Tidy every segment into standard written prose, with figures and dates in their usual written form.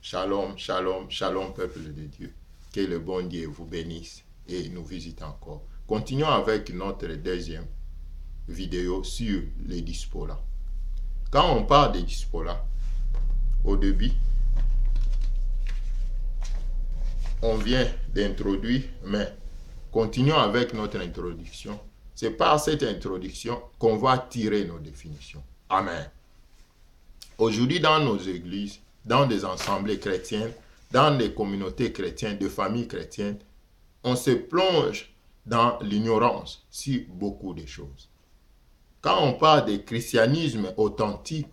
Shalom, shalom, shalom, peuple de Dieu. Que le bon Dieu vous bénisse et nous visite encore. Continuons avec notre deuxième vidéo sur les diasporas. Quand on parle des diasporas, au début, on vient d'introduire, mais continuons avec notre introduction. C'est par cette introduction qu'on va tirer nos définitions. Amen. Aujourd'hui, dans nos églises, dans des assemblées chrétiennes, dans des communautés chrétiennes, de familles chrétiennes, on se plonge dans l'ignorance sur beaucoup de choses. Quand on parle de christianisme authentique,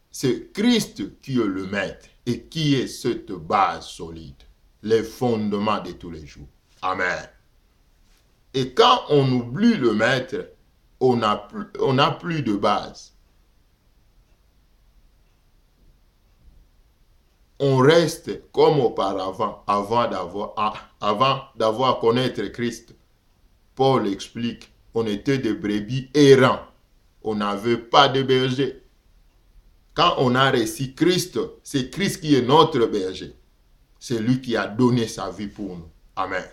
c'est Christ qui est le maître et qui est cette base solide, les fondements de tous les jours. Amen. Et quand on oublie le maître, on n'a plus de base. On reste comme auparavant, avant d'avoir à connaître Christ. Paul explique, on était des brebis errants. On n'avait pas de berger. Quand on a reçu Christ, c'est Christ qui est notre berger. C'est lui qui a donné sa vie pour nous. Amen.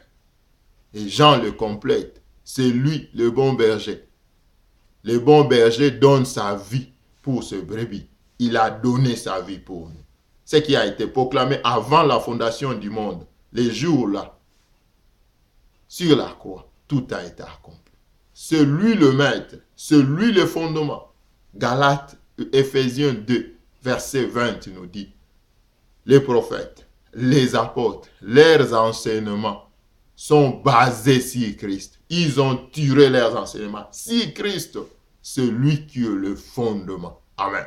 Et Jean le complète. C'est lui le bon berger. Le bon berger donne sa vie pour ce brebis. Il a donné sa vie pour nous. Ce qui a été proclamé avant la fondation du monde, les jours-là, sur la croix, tout a été accompli. C'est lui le maître, c'est lui le fondement. Galates, Éphésiens 2, verset 20 nous dit, les prophètes, les apôtres, leurs enseignements sont basés sur Christ. Ils ont tiré leurs enseignements sur Christ. C'est lui qui est le fondement. Amen.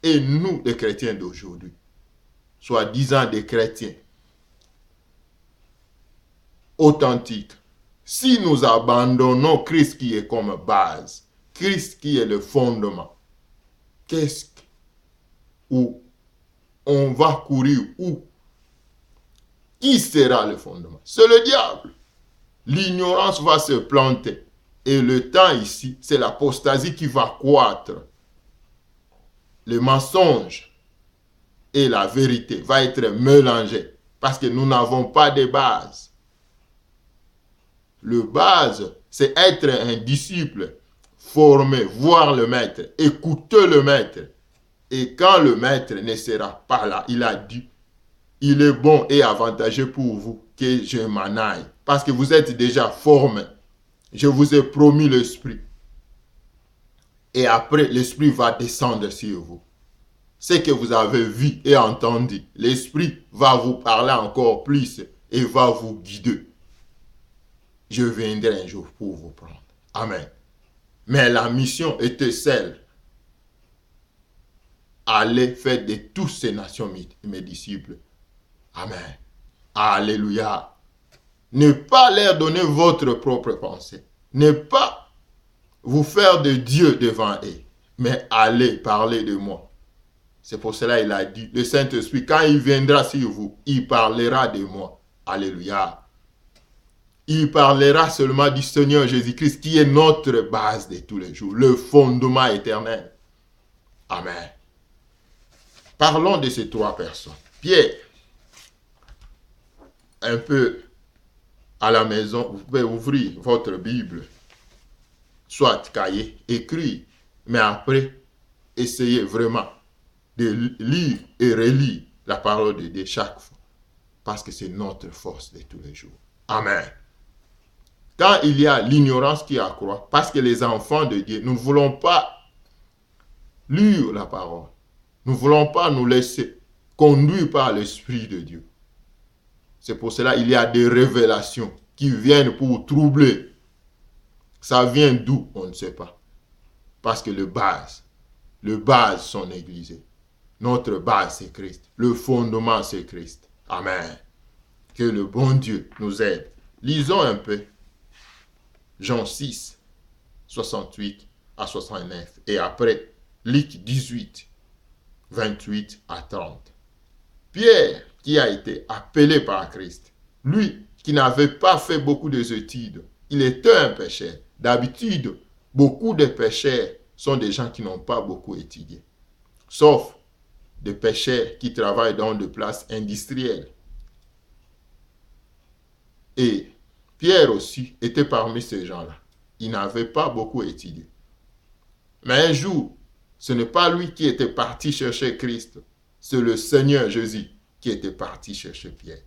Et nous, les chrétiens d'aujourd'hui, soi-disant des chrétiens authentiques, si nous abandonnons Christ qui est comme base, Christ qui est le fondement, où on va courir où? Qui sera le fondement? C'est le diable. L'ignorance va se planter. Et le temps ici, c'est l'apostasie qui va croître. Le mensonge et la vérité va être mélangé parce que nous n'avons pas de base. Le base, c'est être un disciple formé, voir le maître, écouter le maître. Et quand le maître ne sera pas là, il a dit, il est bon et avantageux pour vous que je m'en aille parce que vous êtes déjà formé. Je vous ai promis l'esprit. Et après, l'esprit va descendre sur vous. Ce que vous avez vu et entendu, l'Esprit va vous parler encore plus et va vous guider. Je viendrai un jour pour vous prendre. Amen. Mais la mission était celle. Allez faire de toutes ces nations mes disciples. Amen. Alléluia. Ne pas leur donner votre propre pensée. Ne pas vous faire de Dieu devant eux. Mais allez parler de moi. C'est pour cela qu'il a dit, le Saint-Esprit, quand il viendra sur vous, il parlera de moi. Alléluia. Il parlera seulement du Seigneur Jésus-Christ qui est notre base de tous les jours, le fondement éternel. Amen. Parlons de ces trois personnes. Pierre, un peu à la maison, vous pouvez ouvrir votre Bible, soit cahier, écrit, mais après, essayez vraiment de lire et relire la parole de Dieu chaque fois. Parce que c'est notre force de tous les jours. Amen. Quand il y a l'ignorance qui accroît, parce que les enfants de Dieu, nous ne voulons pas lire la parole. Nous ne voulons pas nous laisser conduire par l'Esprit de Dieu. C'est pour cela qu'il y a des révélations qui viennent pour troubler. Ça vient d'où? On ne sait pas. Parce que le base sont négligés. Notre base, c'est Christ. Le fondement, c'est Christ. Amen. Que le bon Dieu nous aide. Lisons un peu. Jean 6, 68 à 69. Et après, Luc 18, 28 à 30. Pierre, qui a été appelé par Christ, lui qui n'avait pas fait beaucoup d'études, il était un pécheur. D'habitude, beaucoup de pécheurs sont des gens qui n'ont pas beaucoup étudié. Sauf des pêcheurs qui travaillent dans des places industrielles. Et Pierre aussi était parmi ces gens-là. Il n'avait pas beaucoup étudié. Mais un jour, ce n'est pas lui qui était parti chercher Christ, c'est le Seigneur Jésus qui était parti chercher Pierre.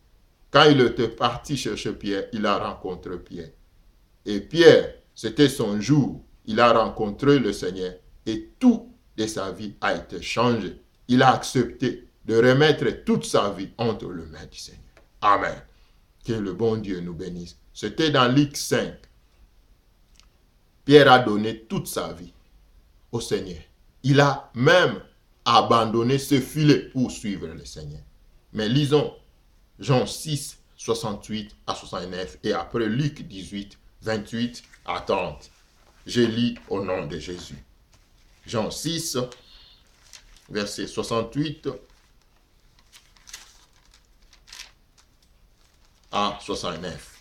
Quand il était parti chercher Pierre, il a rencontré Pierre. Et Pierre, c'était son jour. Il a rencontré le Seigneur et tout de sa vie a été changé. Il a accepté de remettre toute sa vie entre les mains du Seigneur. Amen. Que le bon Dieu nous bénisse. C'était dans Luc 5. Pierre a donné toute sa vie au Seigneur. Il a même abandonné ce filet pour suivre le Seigneur. Mais lisons Jean 6, 68 à 69 et après Luc 18, 28 à 30. Je lis au nom de Jésus. Jean 6, verset 68 à 69.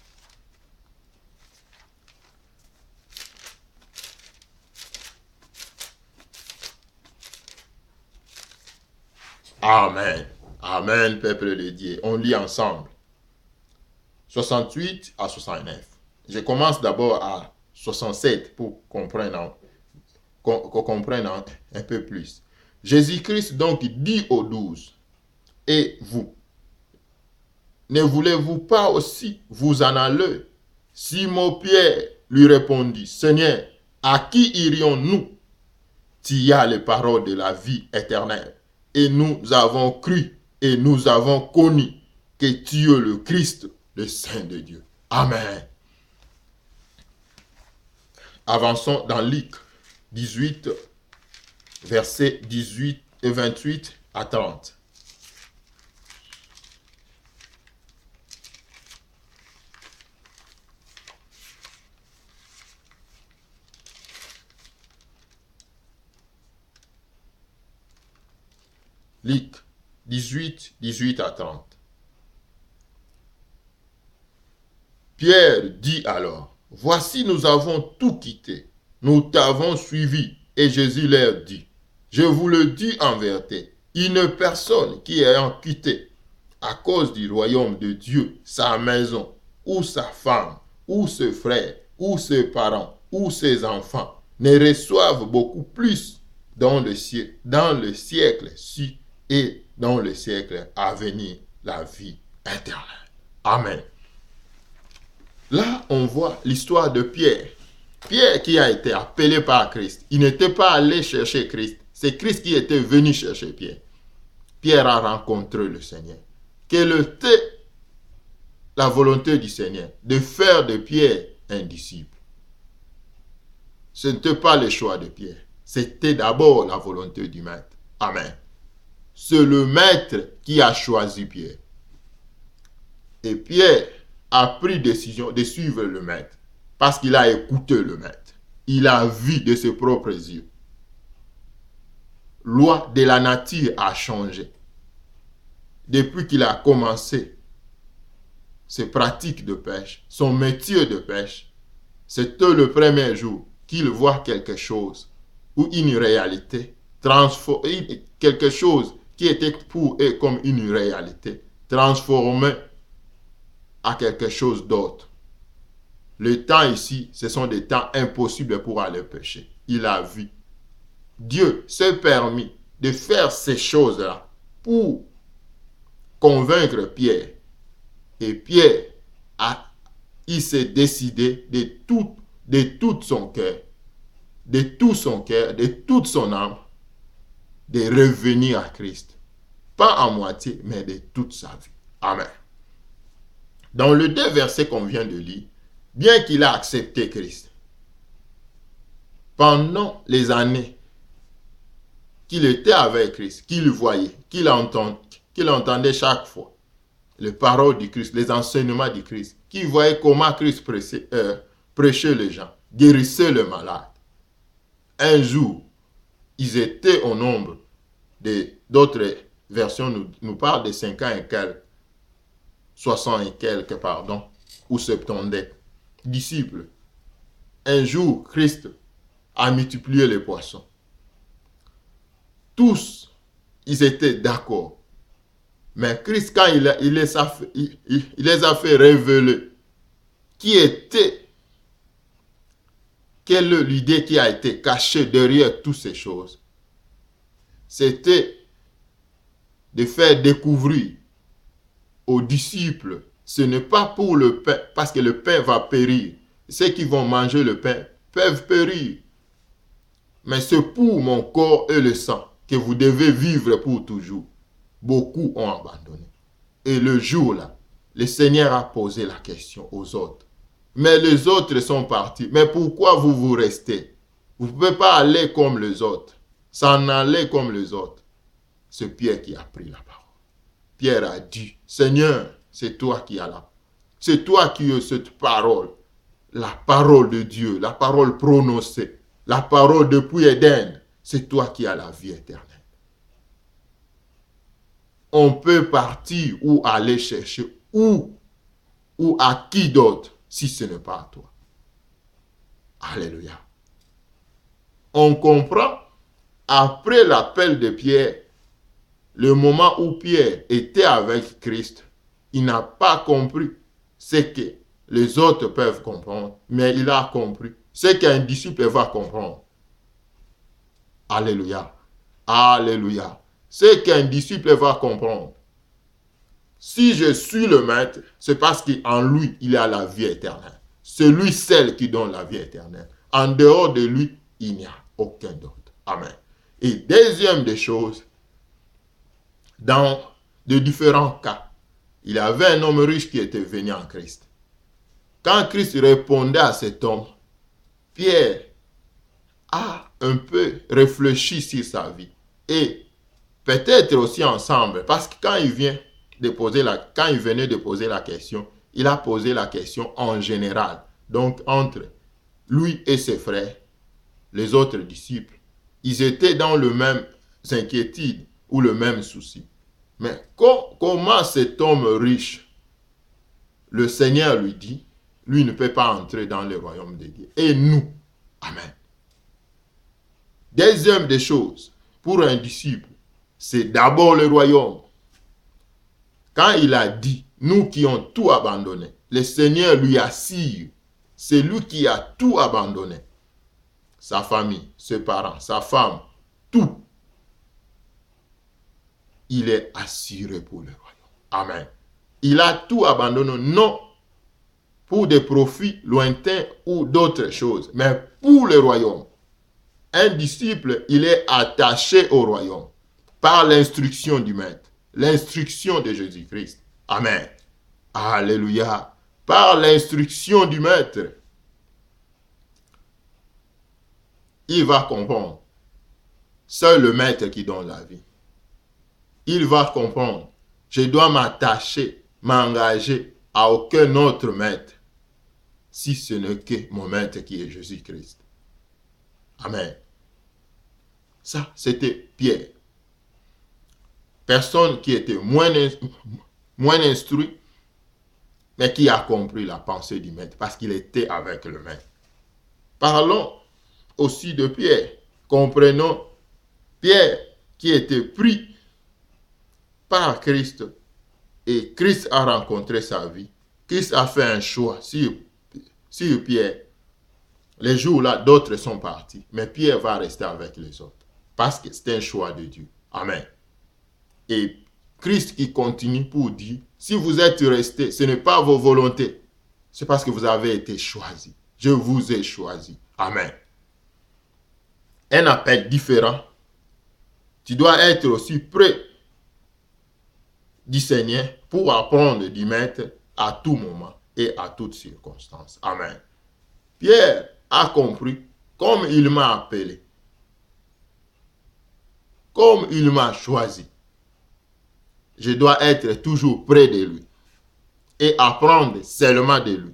Amen. Amen, peuple de Dieu. On lit ensemble. 68 à 69. Je commence d'abord à 67 pour qu'on comprenne un peu plus. Jésus-Christ donc dit aux 12, et vous, ne voulez-vous pas aussi vous en aller? Simon-Pierre lui répondit, Seigneur, à qui irions-nous? Tu as les paroles de la vie éternelle. Et nous avons cru et nous avons connu que tu es le Christ, le Saint de Dieu. Amen. Avançons dans Luc 18, versets 18 et 28 à 30. Luc 18, 18 à 30. Pierre dit alors, voici nous avons tout quitté, nous t'avons suivi. Et Jésus leur dit, je vous le dis en vérité, une personne qui ayant quitté à cause du royaume de Dieu sa maison, ou sa femme, ou ses frères, ou ses parents, ou ses enfants, ne reçoivent beaucoup plus dans le siècle-ci et dans le siècle à venir la vie éternelle. Amen. Là, on voit l'histoire de Pierre. Pierre qui a été appelé par Christ. Il n'était pas allé chercher Christ. C'est Christ qui était venu chercher Pierre. Pierre a rencontré le Seigneur. Quelle était la volonté du Seigneur? De faire de Pierre un disciple. Ce n'était pas le choix de Pierre. C'était d'abord la volonté du Maître. Amen. C'est le Maître qui a choisi Pierre. Et Pierre a pris décision de suivre le Maître parce qu'il a écouté le Maître. Il a vu de ses propres yeux. Loi de la nature a changé. Depuis qu'il a commencé ses pratiques de pêche, son métier de pêche, c'était le premier jour qu'il voit quelque chose ou une réalité, quelque chose qui était pour eux comme une réalité, transformé à quelque chose d'autre. Le temps ici, ce sont des temps impossibles pour aller pêcher. Il a vu. Dieu s'est permis de faire ces choses-là pour convaincre Pierre. Et Pierre, il s'est décidé de tout son cœur, de toute son âme, de revenir à Christ. Pas à moitié, mais de toute sa vie. Amen. Dans les 2 versets qu'on vient de lire, bien qu'il a accepté Christ, pendant les années qu'il était avec Christ, qu'il voyait, qu'il entendait chaque fois les paroles du Christ, les enseignements du Christ, qu'il voyait comment Christ prêchait les gens, guérissait les malades. Un jour, ils étaient au nombre d'autres versions nous parlent de 50 et quelques, 60 et quelques, ou 70 disciples. Un jour, Christ a multiplié les poissons. Tous, ils étaient d'accord. Mais Christ, quand il les a fait révéler quelle est l'idée qui a été cachée derrière toutes ces choses, c'était de faire découvrir aux disciples, ce n'est pas pour le pain, parce que le pain va périr. Ceux qui vont manger le pain peuvent périr. Mais c'est pour mon corps et le sang que vous devez vivre pour toujours. Beaucoup ont abandonné. Et le jour-là, le Seigneur a posé la question aux autres. Mais les autres sont partis. Mais pourquoi vous restez? Vous ne pouvez pas aller comme les autres. S'en aller comme les autres. C'est Pierre qui a pris la parole. Pierre a dit, Seigneur, c'est toi qui as là. C'est toi qui as cette parole. La parole de Dieu, la parole prononcée. La parole depuis Éden. C'est toi qui as la vie éternelle. On peut partir ou aller chercher ou à qui d'autre si ce n'est pas à toi. Alléluia. On comprend, après l'appel de Pierre, le moment où Pierre était avec Christ, il n'a pas compris ce que les autres peuvent comprendre, mais il a compris ce qu'un disciple va comprendre. Alléluia. Alléluia. Ce qu'un disciple va comprendre. Si je suis le maître, c'est parce qu'en lui, il a la vie éternelle. C'est lui seul qui donne la vie éternelle. En dehors de lui, il n'y a aucun d'autre. Amen. Et deuxième des choses, dans de différents cas, il y avait un homme riche qui était venu en Christ. Quand Christ répondait à cet homme, Pierre a un peu réfléchi sur sa vie. Et peut-être aussi ensemble, parce que quand il venait de poser la question, il a posé la question en général. Donc, entre lui et ses frères, les autres disciples, ils étaient dans le même inquiétude ou le même souci. Mais comment cet homme riche, le Seigneur lui dit, lui ne peut pas entrer dans le royaume de Dieu. Et nous, amen. Deuxième des choses, pour un disciple, c'est d'abord le royaume. Quand il a dit, nous qui ont tout abandonné, le Seigneur lui assure, c'est lui qui a tout abandonné. Sa famille, ses parents, sa femme, tout. Il est assuré pour le royaume. Amen. Il a tout abandonné, non pour des profits lointains ou d'autres choses, mais pour le royaume. Un disciple, il est attaché au royaume par l'instruction du maître, l'instruction de Jésus-Christ. Amen. Alléluia. Par l'instruction du maître, il va comprendre. Seul le maître qui donne la vie. Il va comprendre. Je dois m'attacher, m'engager à aucun autre maître, si ce n'est que mon maître qui est Jésus-Christ. Amen. Ça, c'était Pierre. Personne qui était moins instruit, mais qui a compris la pensée du maître, parce qu'il était avec le maître. Parlons aussi de Pierre. Comprenons Pierre qui était pris par Christ, et Christ a rencontré sa vie. Christ a fait un choix sur Pierre. Les jours-là, d'autres sont partis, mais Pierre va rester avec les autres, parce que c'est un choix de Dieu. Amen. Et Christ qui continue pour dire, si vous êtes restés, ce n'est pas vos volontés, c'est parce que vous avez été choisis. Je vous ai choisi. Amen. Un appel différent. Tu dois être aussi prêt du Seigneur pour apprendre du Maître à tout moment et à toutes circonstances. Amen. Pierre a compris, comme il m'a appelé, comme il m'a choisi, je dois être toujours près de lui et apprendre seulement de lui.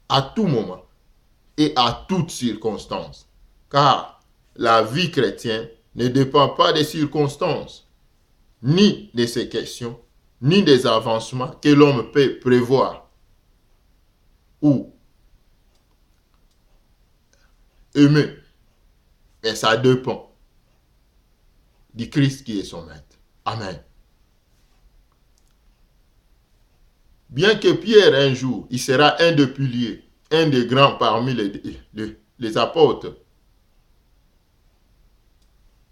À tout moment et à toutes circonstances. Car la vie chrétienne ne dépend pas des circonstances, ni de ces questions, ni des avancements que l'homme peut prévoir ou aimer. Mais ça dépend du Christ qui est son maître. Amen. Bien que Pierre, un jour, il sera un des piliers, un des grands parmi les apôtres,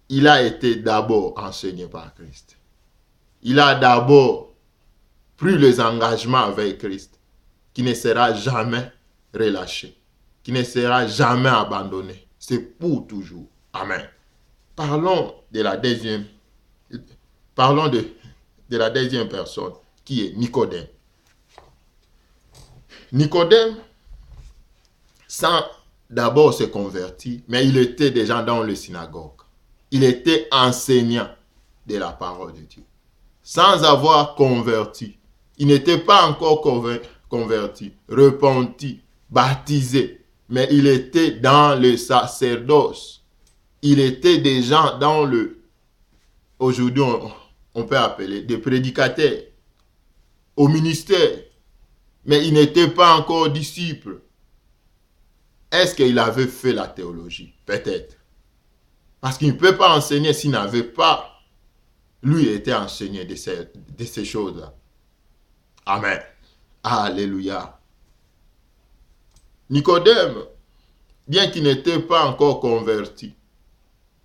il a été d'abord enseigné par Christ. Il a d'abord pris les engagements avec Christ, qui ne sera jamais relâché, qui ne sera jamais abandonné. C'est pour toujours. Amen. Parlons de la deuxième personne, qui est Nicodème. Nicodème, sans d'abord se convertir, mais il était déjà dans le synagogue. Il était enseignant de la parole de Dieu. Sans avoir converti, il n'était pas encore converti, repenti, baptisé, mais il était dans le sacerdoce. Il était déjà dans aujourd'hui on peut appeler des prédicateurs, au ministère, mais il n'était pas encore disciple. Est-ce qu'il avait fait la théologie? Peut-être. Parce qu'il ne peut pas enseigner s'il n'avait pas, lui, été enseigné de ces choses-là. Amen. Alléluia. Nicodème, bien qu'il n'était pas encore converti,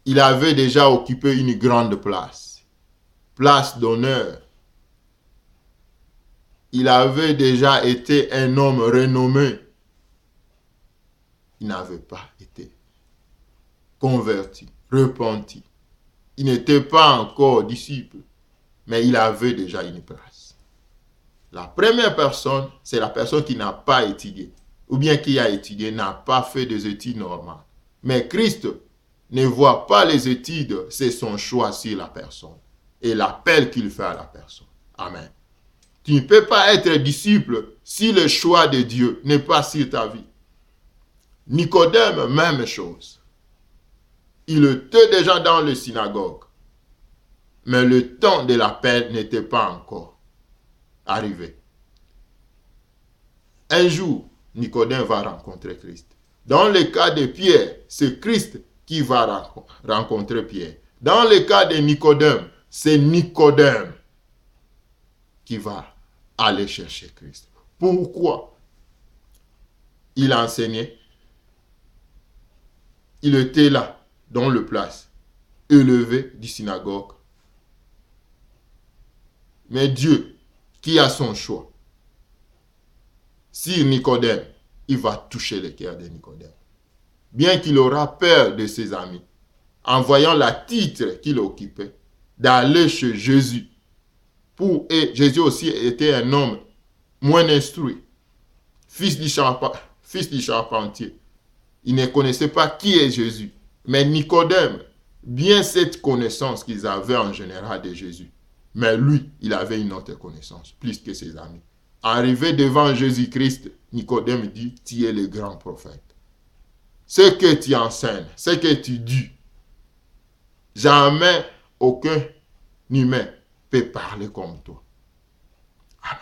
il avait déjà occupé une grande place d'honneur. Il avait déjà été un homme renommé. Il n'avait pas été converti, repenti. Il n'était pas encore disciple, mais il avait déjà une place. La première personne, c'est la personne qui n'a pas étudié, ou bien qui a étudié, n'a pas fait des études normales. Mais Christ ne voit pas les études, c'est son choix sur la personne et l'appel qu'il fait à la personne. Amen. Tu ne peux pas être disciple si le choix de Dieu n'est pas sur ta vie. Nicodème, même chose. Il était déjà dans le synagogue, mais le temps de l'appel n'était pas encore arrivé. Un jour, Nicodème va rencontrer Christ. Dans le cas de Pierre, c'est Christ qui va rencontrer Pierre. Dans le cas de Nicodème, c'est Nicodème qui va aller chercher Christ. Pourquoi? Il enseignait. Il était là, dans le place, élevé du synagogue. Mais Dieu, qui a son choix, si Nicodème, il va toucher le cœur de Nicodème. Bien qu'il aura peur de ses amis, en voyant la titre qu'il occupait, d'aller chez Jésus. Et Jésus aussi était un homme moins instruit, fils du charpentier. Il ne connaissait pas qui est Jésus. Mais Nicodème, bien cette connaissance qu'ils avaient en général de Jésus. Mais lui, il avait une autre connaissance, plus que ses amis. Arrivé devant Jésus-Christ, Nicodème dit, tu es le grand prophète. Ce que tu enseignes, ce que tu dis, jamais aucun humain peut parler comme toi. Amen.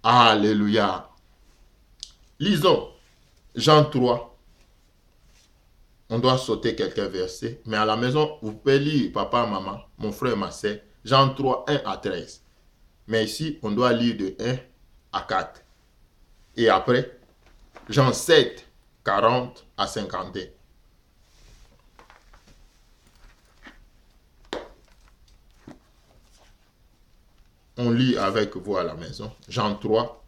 Alléluia. Lisons Jean 3. On doit sauter quelques versets, mais à la maison, vous pouvez lire, papa, maman, mon frère, ma soeur, Jean 3, 1 à 13. Mais ici, on doit lire de 1 à 4. Et après, Jean 7, 40 à 52. On lit avec vous à la maison. Jean 3,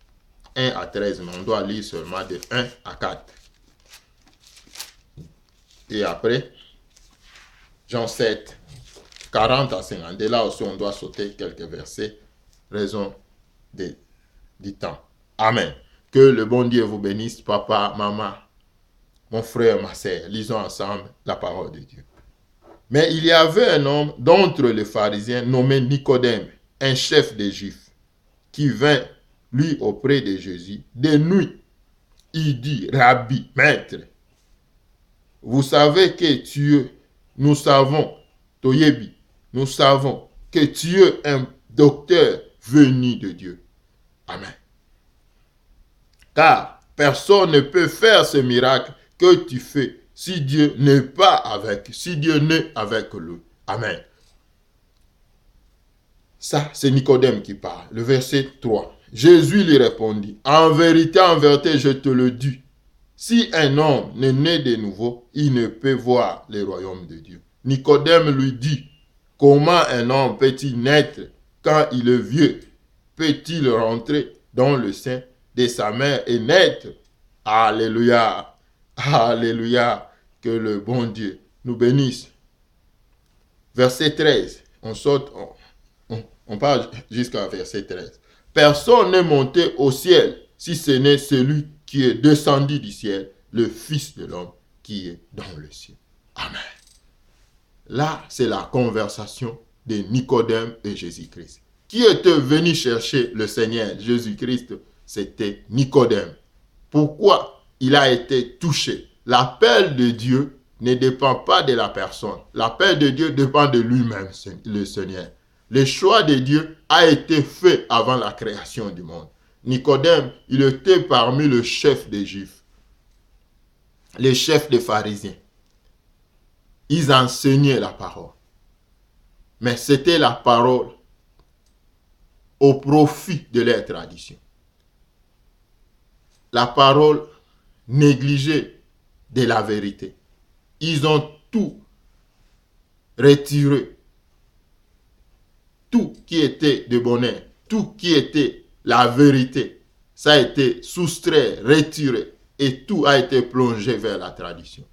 1 à 13, mais on doit lire seulement de 1 à 4. Et après, Jean 7, 40 à 50. Et là aussi, on doit sauter quelques versets, raison du temps. Amen. Que le bon Dieu vous bénisse, papa, maman, mon frère, ma soeur. Lisons ensemble la parole de Dieu. Mais il y avait un homme d'entre les pharisiens nommé Nicodème, un chef des Juifs, qui vint, lui, auprès de Jésus, de nuit. Il dit, Rabbi, maître, vous savez que nous savons, Toyebi, nous savons que tu es un docteur venu de Dieu. Amen. Car personne ne peut faire ce miracle que tu fais si Dieu n'est pas avec, si Dieu n'est avec lui? Amen. Ça, c'est Nicodème qui parle. Le verset 3. Jésus lui répondit, en vérité, je te le dis, si un homme n'est né de nouveau, il ne peut voir le royaume de Dieu. Nicodème lui dit, comment un homme peut-il naître quand il est vieux? Peut-il rentrer dans le sein de sa mère et naître? Alléluia, alléluia, que le bon Dieu nous bénisse. Verset 13, on parle jusqu'à verset 13. Personne n'est monté au ciel si ce n'est celui qui est descendu du ciel, le Fils de l'homme qui est dans le ciel. Amen. Là, c'est la conversation de Nicodème et Jésus-Christ. Qui était venu chercher le Seigneur Jésus-Christ? C'était Nicodème. Pourquoi il a été touché? L'appel de Dieu ne dépend pas de la personne. L'appel de Dieu dépend de lui-même, le Seigneur. Le choix de Dieu a été fait avant la création du monde. Nicodème, il était parmi les chefs des Juifs, les chefs des pharisiens. Ils enseignaient la parole. Mais c'était la parole au profit de leur tradition. La parole négligée de la vérité. Ils ont tout retiré. Tout qui était de bonheur, tout qui était la vérité, ça a été soustrait, retiré, et tout a été plongé vers la tradition.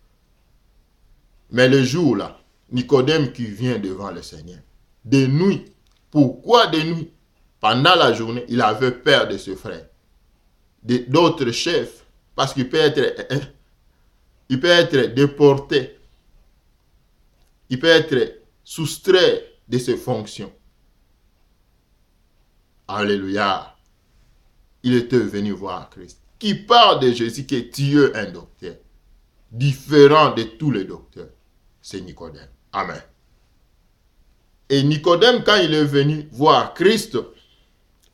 Mais le jour là, Nicodème qui vient devant le Seigneur, de nuit. Pourquoi de nuit? Pendant la journée, il avait peur de ce frère, d'autres chefs, parce qu'il peut être déporté, il peut être soustrait de ses fonctions. Alléluia. Il était venu voir Christ. Qui parle de Jésus qui est Dieu, un docteur, différent de tous les docteurs. C'est Nicodème. Amen. Et Nicodème, quand il est venu voir Christ,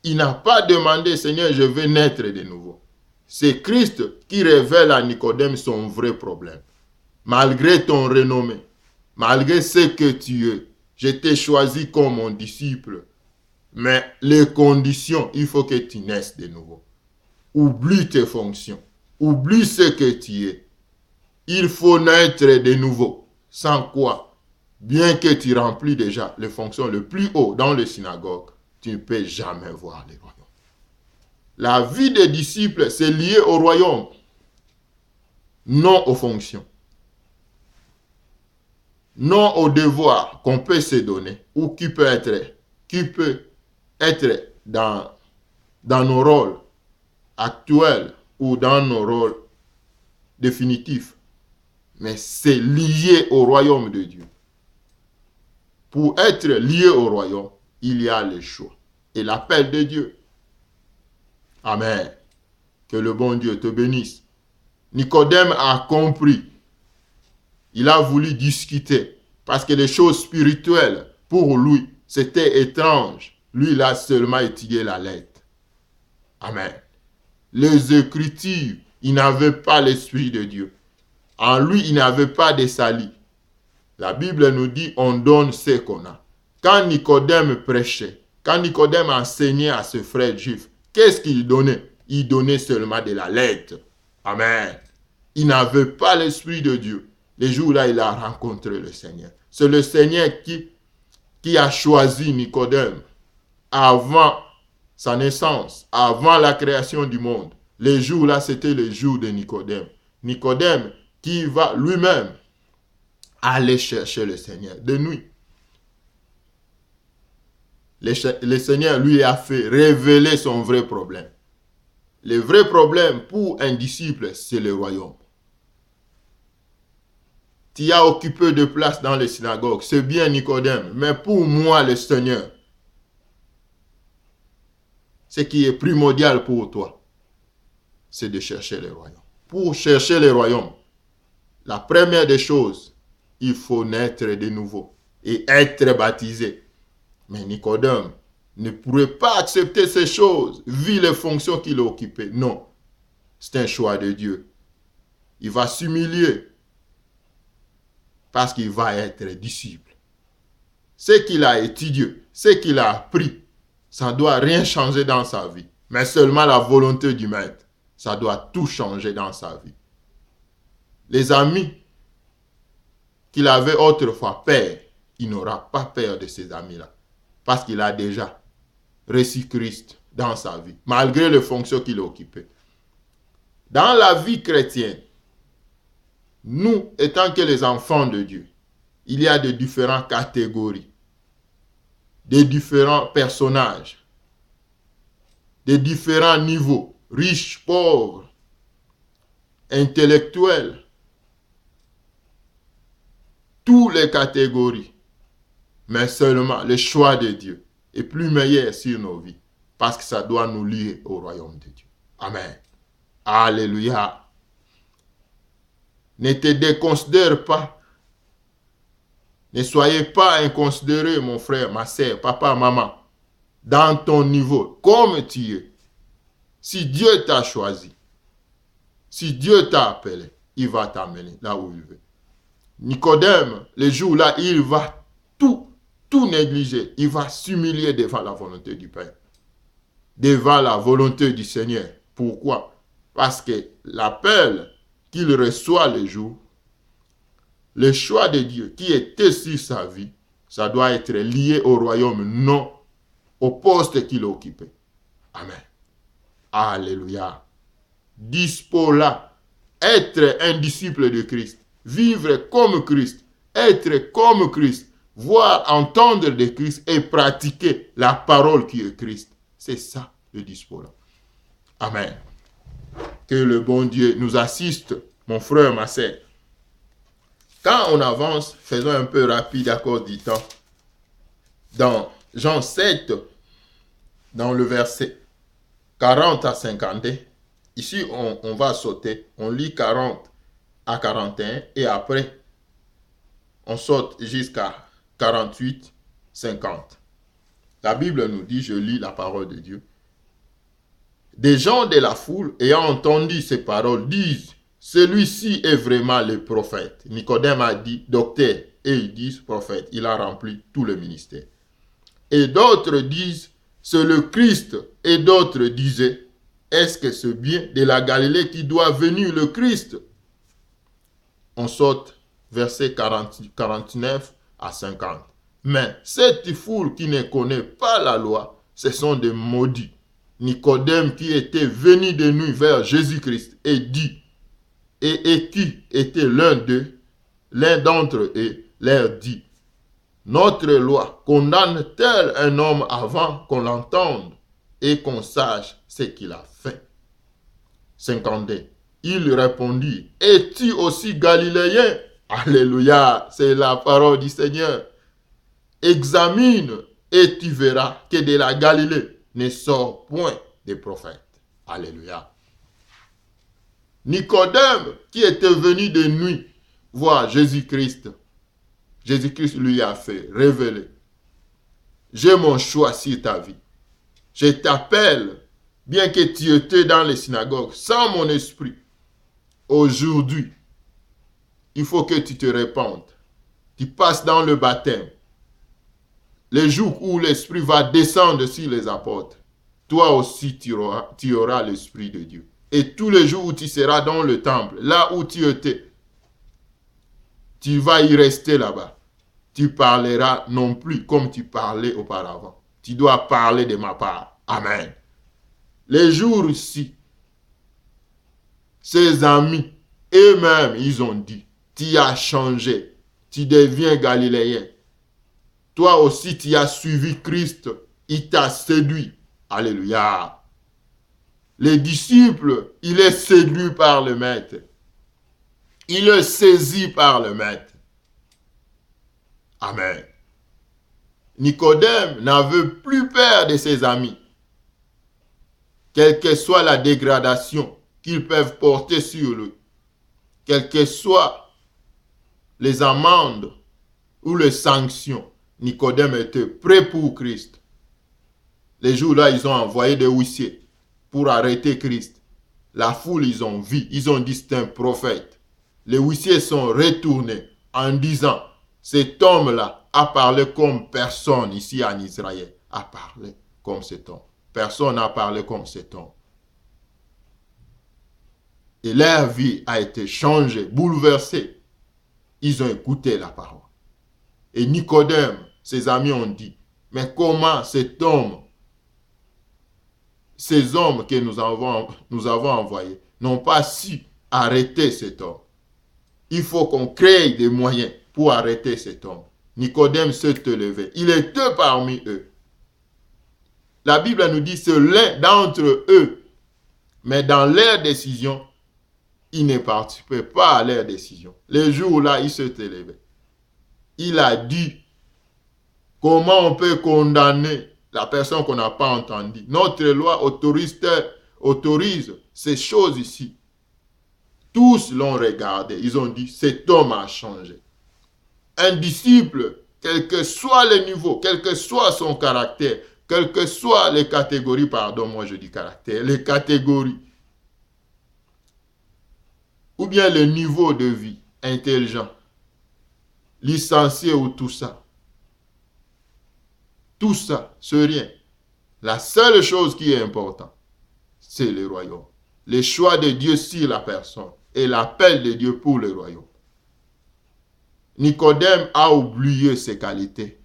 il n'a pas demandé, Seigneur, je veux naître de nouveau. C'est Christ qui révèle à Nicodème son vrai problème. Malgré ton renommée, malgré ce que tu es, je t'ai choisi comme mon disciple. Mais les conditions, il faut que tu naisses de nouveau. Oublie tes fonctions. Oublie ce que tu es. Il faut naître de nouveau. Sans quoi, bien que tu remplis déjà les fonctions les plus hautes dans les synagogues, tu ne peux jamais voir le royaume. La vie des disciples, c'est lié au royaume, non aux fonctions, non au devoir qu'on peut se donner ou qui peut être dans nos rôles actuels ou dans nos rôles définitifs. Mais c'est lié au royaume de Dieu. Pour être lié au royaume, il y a le choix et l'appel de Dieu. Amen. Que le bon Dieu te bénisse. Nicodème a compris. Il a voulu discuter parce que les choses spirituelles, pour lui, c'était étrange. Lui, il a seulement étudié la lettre. Amen. Les Écritures, il n'avait pas l'Esprit de Dieu. En lui, il n'avait pas de salut. La Bible nous dit, on donne ce qu'on a. Quand Nicodème prêchait, quand Nicodème enseignait à ce frère juif, qu'est-ce qu'il donnait? Il donnait seulement de la lettre. Amen. Il n'avait pas l'Esprit de Dieu. Les jours-là, il a rencontré le Seigneur. C'est le Seigneur qui a choisi Nicodème avant sa naissance, avant la création du monde. Les jours-là, c'était le jour de Nicodème. Nicodème qui va lui-même aller chercher le Seigneur de nuit. Le Seigneur lui a fait révéler son vrai problème. Le vrai problème pour un disciple, c'est le royaume. Tu as occupé de place dans les synagogues, c'est bien Nicodème, mais pour moi, le Seigneur, ce qui est primordial pour toi, c'est de chercher le royaume. Pour chercher le royaume, la première des choses, il faut naître de nouveau et être baptisé. Mais Nicodème ne pourrait pas accepter ces choses, vu les fonctions qu'il occupait. Non, c'est un choix de Dieu. Il va s'humilier. parce qu'il va être disciple. Ce qu'il a étudié, ce qu'il a appris, ça ne doit rien changer dans sa vie, mais seulement la volonté du maître. Ça doit tout changer dans sa vie. Les amis qu'il avait autrefois peur, il n'aura pas peur de ces amis-là, parce qu'il a déjà reçu Christ dans sa vie, malgré les fonctions qu'il occupait. Dans la vie chrétienne, nous, étant que les enfants de Dieu, il y a de différentes catégories, de différents personnages, de différents niveaux, riches, pauvres, intellectuels, toutes les catégories. Mais seulement le choix de Dieu est plus meilleur sur nos vies, parce que ça doit nous lier au royaume de Dieu. Amen. Alléluia. Ne te déconsidère pas. Ne soyez pas inconsidéré, mon frère, ma soeur, papa, maman, dans ton niveau, comme tu es. Si Dieu t'a choisi, si Dieu t'a appelé, il va t'amener là où il veut. Nicodème, le jour-là, il va tout négliger. Il va s'humilier devant la volonté du Père, devant la volonté du Seigneur. Pourquoi? Parce que l'appel qu'il reçoit le jour, le choix de Dieu qui était sur sa vie, ça doit être lié au royaume, non au poste qu'il occupait. Amen. Alléluia. Dispo là, être un disciple de Christ, vivre comme Christ, être comme Christ, voir, entendre de Christ et pratiquer la parole qui est Christ. C'est ça le dispo là. Amen. Que le bon Dieu nous assiste, mon frère, ma sœur. Quand on avance, faisons un peu rapide à cause du temps. Dans Jean 7, dans le verset 40 à 52, ici on va sauter, on lit 40 à 41 et après on saute jusqu'à 48, 50. La Bible nous dit, je lis la parole de Dieu. Des gens de la foule ayant entendu ces paroles disent, celui-ci est vraiment le prophète. Nicodème a dit docteur et ils disent prophète. Il a rempli tout le ministère. Et d'autres disent c'est le Christ. Et d'autres disaient est-ce que c'est bien de la Galilée qui doit venir le Christ? On saute verset 49 à 50. Mais cette foule qui ne connaît pas la loi, ce sont des maudits. Nicodème qui était venu de nuit vers Jésus-Christ et dit et qui était l'un d'entre eux, leur dit, notre loi condamne-t-elle un homme avant qu'on l'entende et qu'on sache ce qu'il a fait? 52. Il répondit, es-tu aussi galiléen? Alléluia, c'est la parole du Seigneur. Examine et tu verras que de la Galilée ne sort point des prophètes. Alléluia. Nicodème, qui était venu de nuit voir Jésus-Christ, Jésus-Christ lui a fait révéler, j'ai mon choix sur ta vie. Je t'appelle, bien que tu étais dans les synagogues, sans mon esprit. Aujourd'hui, il faut que tu te répandes. Tu passes dans le baptême. Le jour où l'esprit va descendre sur les apôtres, toi aussi tu auras l'esprit de Dieu. Et tous les jours où tu seras dans le temple, là où tu étais, tu vas y rester là-bas. Tu parleras non plus comme tu parlais auparavant. Tu dois parler de ma part. Amen. Les jours-ci, ses amis, eux-mêmes, ils ont dit, tu as changé, tu deviens galiléen. Toi aussi, tu as suivi Christ, il t'a séduit. Alléluia. Les disciples, il est séduit par le maître. Il est saisi par le maître. Amen. Nicodème n'avait plus peur de ses amis. Quelle que soit la dégradation qu'ils peuvent porter sur lui, quelles que soient les amendes ou les sanctions, Nicodème était prêt pour Christ. Les jours-là, ils ont envoyé des huissiers pour arrêter Christ. La foule, ils ont vu, ils ont dit c'est un prophète. Les huissiers sont retournés en disant, cet homme-là a parlé comme personne ici en Israël a parlé comme cet homme. Personne n'a parlé comme cet homme. Et leur vie a été changée, bouleversée. Ils ont écouté la parole. Et Nicodème, ses amis ont dit, mais comment cet homme, ces hommes que nous avons envoyés, n'ont pas su arrêter cet homme? Il faut qu'on crée des moyens pour arrêter cet homme. Nicodème s'est levé. Il était parmi eux. La Bible nous dit, c'est l'un d'entre eux. Mais dans leur décision, il ne participait pas à leur décision. Le jour-là, il s'est levé. Il a dit, comment on peut condamner la personne qu'on n'a pas entendue? Notre loi autorise ces choses ici. Tous l'ont regardé. Ils ont dit, cet homme a changé. Un disciple, quel que soit le niveau, quel que soit son caractère, quelles que soient les catégories, pardon, moi je dis caractère, les catégories, ou bien le niveau de vie, intelligent, licencié ou tout ça, c'est rien. La seule chose qui est importante, c'est le royaume. Le choix de Dieu sur la personne et l'appel de Dieu pour le royaume. Nicodème a oublié ses qualités,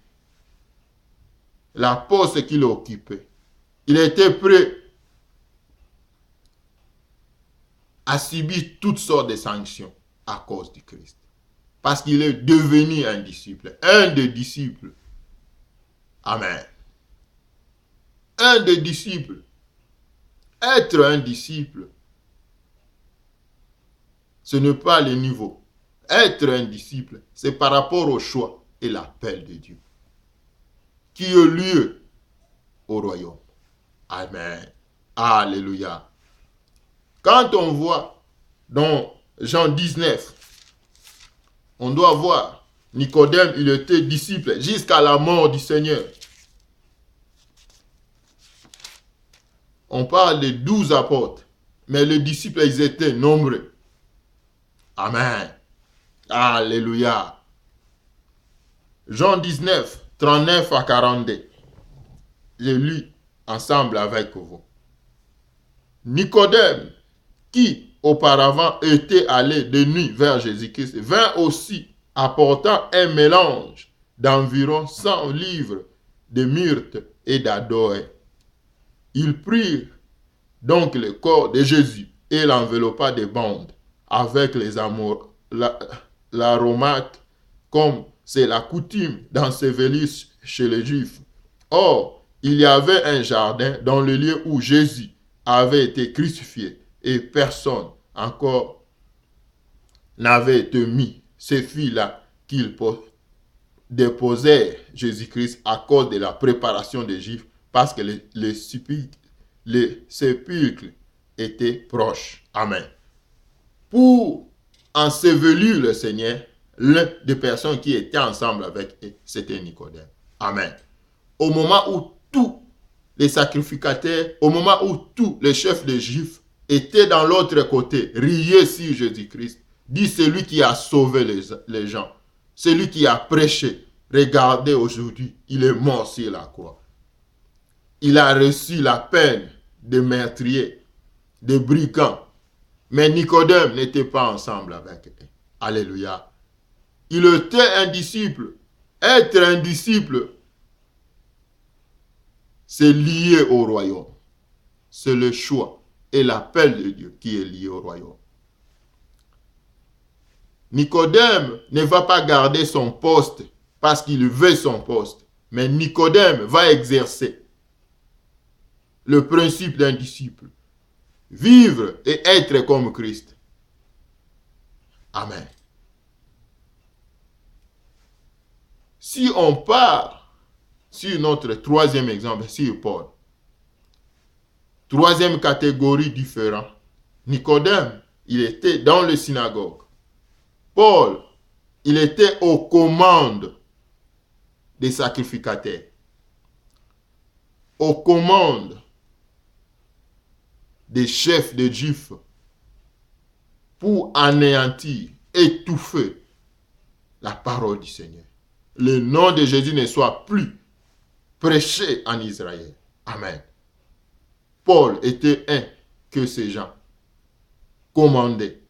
la poste qu'il occupait. Il était prêt à subir toutes sortes de sanctions à cause du Christ. Parce qu'il est devenu un disciple, un des disciples. Amen. Un des disciples. Être un disciple, ce n'est pas le niveau. Être un disciple, c'est par rapport au choix et l'appel de Dieu qui a lieu au royaume. Amen. Alléluia. Quand on voit dans Jean 19, on doit voir Nicodème, il était disciple jusqu'à la mort du Seigneur. On parle de 12 apôtres, mais les disciples, ils étaient nombreux. Amen. Alléluia. Jean 19, 39 à 42. J'ai lu ensemble avec vous. Nicodème, qui auparavant était allé de nuit vers Jésus-Christ, vint aussi apportant un mélange d'environ 100 livres de myrte et d'aloès. Ils prirent donc le corps de Jésus et l'enveloppa de bandes avec les l'aromates, comme c'est la coutume d'ensevelir chez les Juifs. Or, il y avait un jardin dans le lieu où Jésus avait été crucifié et personne encore n'avait été mis. Ce fut là qu'ils déposèrent Jésus-Christ à cause de la préparation des Juifs, parce que le sépulcre était proche. Amen. Pour ensevelir le Seigneur, l'un des personnes qui étaient ensemble avec eux, c'était Nicodème. Amen. Au moment où tous les sacrificateurs, au moment où tous les chefs des Juifs étaient dans l'autre côté, riaient sur Jésus-Christ, dit celui qui a sauvé les gens, celui qui a prêché, regardez aujourd'hui, il est mort sur la croix. Il a reçu la peine de meurtrier, de brigand. Mais Nicodème n'était pas ensemble avec eux. Alléluia. Il était un disciple. Être un disciple, c'est lié au royaume. C'est le choix et l'appel de Dieu qui est lié au royaume. Nicodème ne va pas garder son poste parce qu'il veut son poste. Mais Nicodème va exercer le principe d'un disciple. Vivre et être comme Christ. Amen. Si on part sur notre troisième exemple, sur Paul, troisième catégorie différente, Nicodème, il était dans le synagogue. Paul, il était aux commandes des sacrificateurs, aux commandes des chefs de Juifs pour anéantir, étouffer la parole du Seigneur. Le nom de Jésus ne soit plus prêché en Israël. Amen. Paul était un que ces gens commandaient,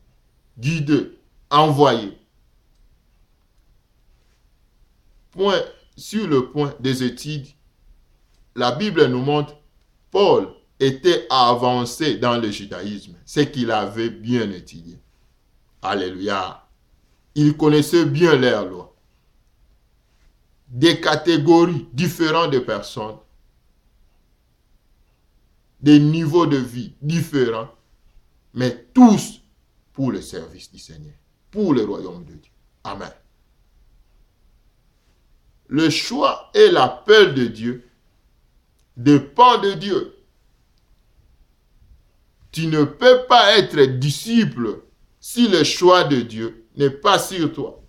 guidés, envoyés. Sur le point des études, la Bible nous montre Paul était avancé dans le judaïsme, c'est qu'il avait bien étudié. Alléluia. Il connaissait bien leur loi. Des catégories différentes de personnes, des niveaux de vie différents, mais tous pour le service du Seigneur, pour le royaume de Dieu. Amen. Le choix et l'appel de Dieu dépend de Dieu. Tu ne peux pas être disciple si le choix de Dieu n'est pas sur toi.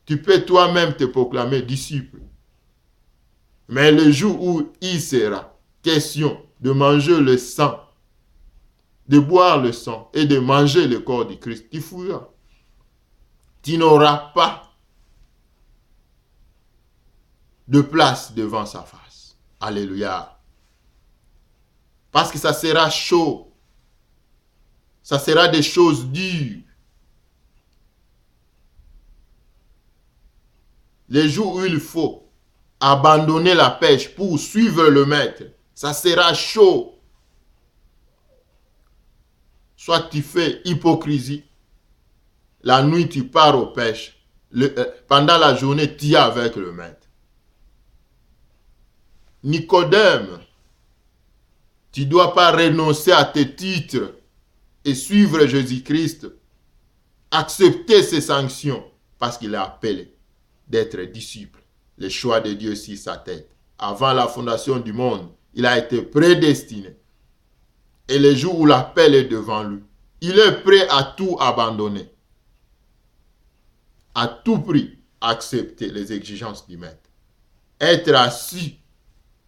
Tu peux toi-même te proclamer disciple. Mais le jour où il sera question de manger le sang, de boire le sang et de manger le corps du Christ, tu fuiras. Tu n'auras pas de place devant sa face. Alléluia. Parce que ça sera chaud. Ça sera des choses dures. Les jours où il faut abandonner la pêche pour suivre le maître, ça sera chaud. Soit tu fais hypocrisie, la nuit tu pars aux pêches, pendant la journée tu es avec le maître. Nicodème, tu ne dois pas renoncer à tes titres et suivre Jésus-Christ, accepter ses sanctions parce qu'il est appelé d'être disciple. Le choix de Dieu sur sa tête. Avant la fondation du monde, il a été prédestiné. Et le jour où l'appel est devant lui, il est prêt à tout abandonner. À tout prix, accepter les exigences du maître. Être assis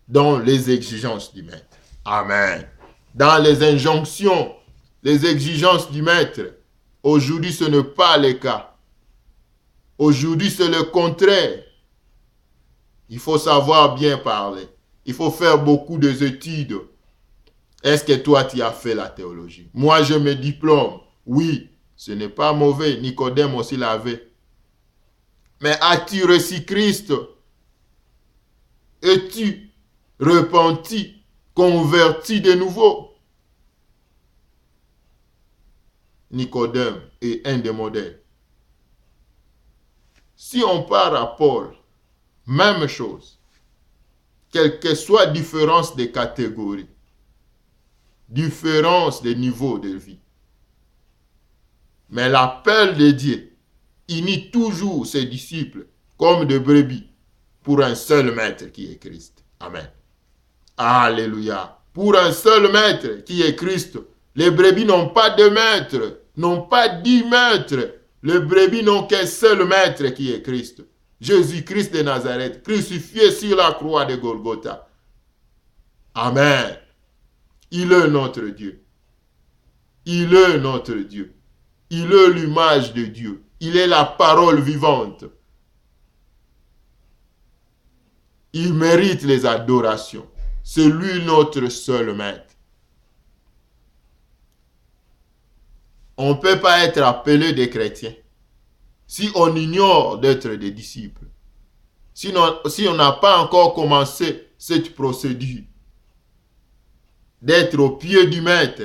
dans les exigences du maître. Amen. Dans les injonctions, les exigences du maître. Aujourd'hui, ce n'est pas le cas. Aujourd'hui, c'est le contraire. Il faut savoir bien parler. Il faut faire beaucoup d'études. Est-ce que toi, tu as fait la théologie? Moi, je me diplôme. Oui, ce n'est pas mauvais. Nicodème aussi l'avait. Mais as-tu reçu Christ? Es-tu repenti, converti de nouveau? Nicodème est un des modèles. Si on part à Paul, même chose. Quelle que soit différence de catégories, différence de niveau de vie. Mais l'appel de Dieu unit toujours ses disciples comme des brebis pour un seul maître qui est Christ. Amen. Alléluia. Pour un seul maître qui est Christ. Les brebis n'ont pas de maître, n'ont pas 10 maîtres. Les brebis n'ont qu'un seul maître qui est Christ. Jésus-Christ de Nazareth, crucifié sur la croix de Golgotha. Amen. Il est notre Dieu. Il est notre Dieu. Il est l'image de Dieu. Il est la parole vivante. Il mérite les adorations. C'est lui notre seul maître. On ne peut pas être appelé des chrétiens si on ignore d'être des disciples. Si on n'a pas encore commencé cette procédure d'être au pied du maître,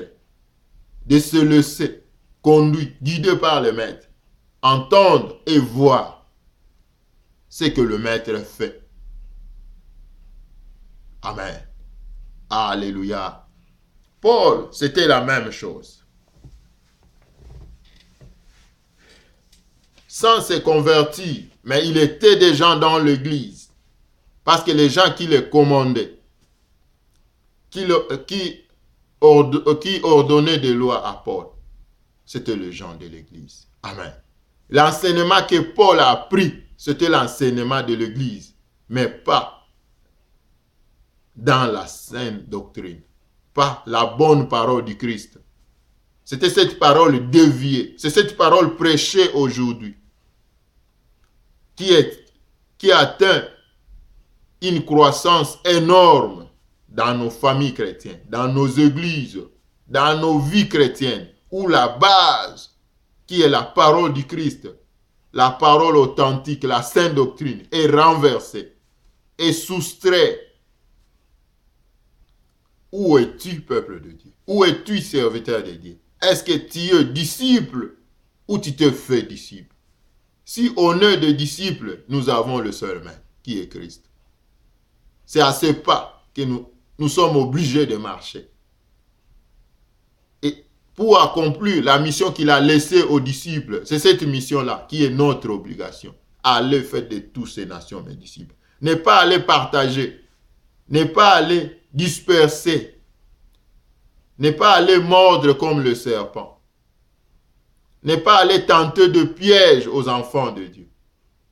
de se laisser conduire, guidé par le maître, entendre et voir ce que le maître fait. Amen. Alléluia. Paul, c'était la même chose. Sans se convertir, mais il était déjà dans l'église. Parce que les gens qui le commandaient, qui ordonnaient des lois à Paul, c'était les gens de l'église. Amen. L'enseignement que Paul a appris, c'était l'enseignement de l'église, mais pas dans la saine doctrine, pas la bonne parole du Christ. C'était cette parole déviée, c'est cette parole prêchée aujourd'hui. qui atteint une croissance énorme dans nos familles chrétiennes, dans nos églises, dans nos vies chrétiennes, où la base, qui est la parole du Christ, la parole authentique, la sainte doctrine, est renversée et soustraite. Où es-tu, peuple de Dieu? Où es-tu, serviteur de Dieu? Est-ce que tu es disciple ou tu te fais disciple? Si on est des disciples, nous avons le seul maître, qui est Christ. C'est à ce pas que nous sommes obligés de marcher. Et pour accomplir la mission qu'il a laissée aux disciples, c'est cette mission-là qui est notre obligation. Aller faire de toutes ces nations mes disciples. Ne pas aller partager, ne pas aller disperser, ne pas aller mordre comme le serpent, ne pas aller tenter de piège aux enfants de Dieu.